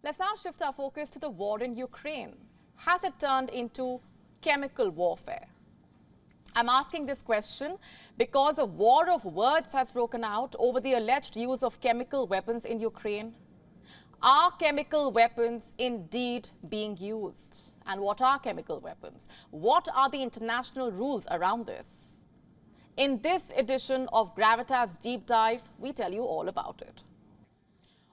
Let's now shift our focus to the war in Ukraine. Has it turned into chemical warfare? I'm asking this question because a war of words has broken out over the alleged use of chemical weapons in Ukraine. Are chemical weapons indeed being used? And what are chemical weapons? What are the international rules around this? In this edition of Gravitas Deep Dive, we tell you all about it.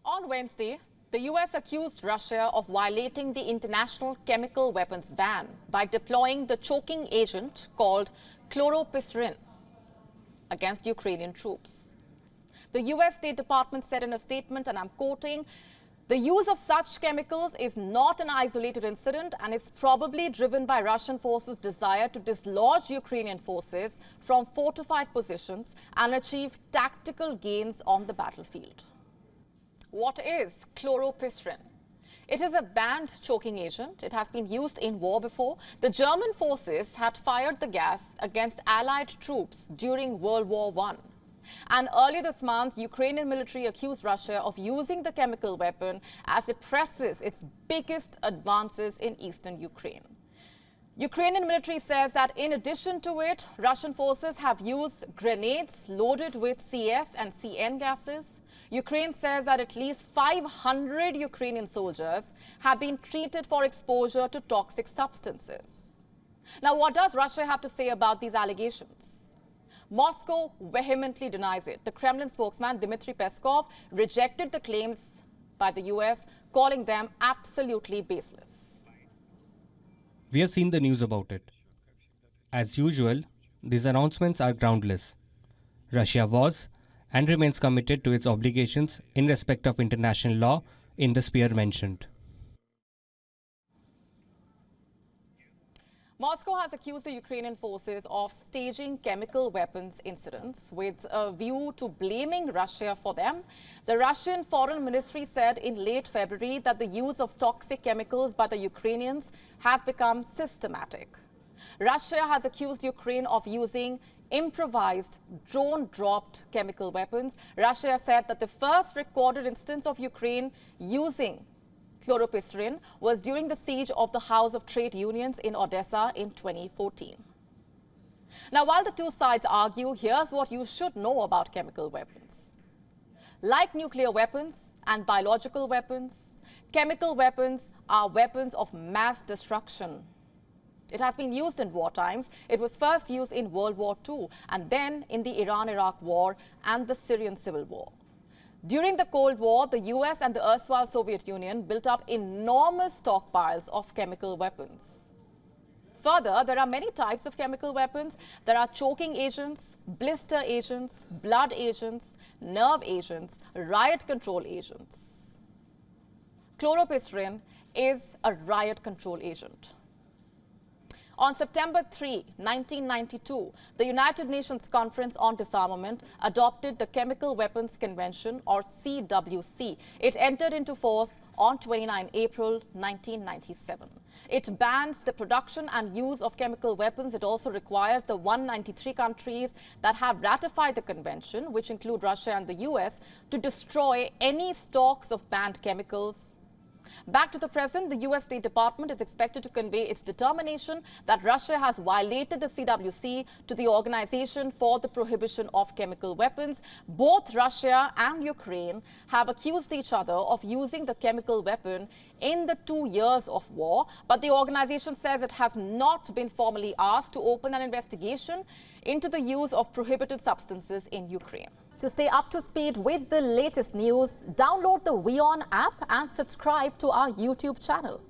On Wednesday, the US accused Russia of violating the international chemical weapons ban by deploying the choking agent called chloropisrin against Ukrainian troops. The US State Department said in a statement, and I'm quoting, "The use of such chemicals is not an isolated incident and is probably driven by Russian forces' desire to dislodge Ukrainian forces from fortified positions and achieve tactical gains on the battlefield." What is chloropisrin? It is a banned choking agent. It has been used in war before. The German forces had fired the gas against Allied troops during World War I. And earlier this month, Ukrainian military accused Russia of using the chemical weapon as it presses its biggest advances in eastern Ukraine. Ukrainian military says that in addition to it, Russian forces have used grenades loaded with CS and CN gases. Ukraine says that at least 500 Ukrainian soldiers have been treated for exposure to toxic substances. Now, what does Russia have to say about these allegations? Moscow vehemently denies it. The Kremlin spokesman, Dmitry Peskov, rejected the claims by the US, calling them absolutely baseless. We have seen the news about it. As usual, these announcements are groundless. Russia was and remains committed to its obligations in respect of international law in the sphere mentioned. Moscow has accused the Ukrainian forces of staging chemical weapons incidents with a view to blaming Russia for them. The Russian Foreign Ministry said in late February that the use of toxic chemicals by the Ukrainians has become systematic. Russia has accused Ukraine of using improvised, drone-dropped chemical weapons. Russia said that the first recorded instance of Ukraine using chloropisrin was during the siege of the House of Trade Unions in Odessa in 2014. Now, while the two sides argue, here's what you should know about chemical weapons. Like nuclear weapons and biological weapons, chemical weapons are weapons of mass destruction. It has been used in war times. It was first used in World War II and then in the Iran-Iraq War and the Syrian Civil War. During the Cold War, the US and the erstwhile Soviet Union built up enormous stockpiles of chemical weapons. Further, there are many types of chemical weapons. There are choking agents, blister agents, blood agents, nerve agents, riot control agents. Chloropisrin is a riot control agent. On September 3, 1992, the United Nations Conference on Disarmament adopted the Chemical Weapons Convention, or CWC. It entered into force on 29 April 1997. It bans the production and use of chemical weapons. It also requires the 193 countries that have ratified the convention, which include Russia and the US, to destroy any stocks of banned chemicals. Back to the present, the US State Department is expected to convey its determination that Russia has violated the CWC to the Organization for the Prohibition of Chemical Weapons. Both Russia and Ukraine have accused each other of using the chemical weapon in the 2 years of war, but the organization says it has not been formally asked to open an investigation into the use of prohibited substances in Ukraine. To stay up to speed with the latest news, download the WION app and subscribe to our YouTube channel.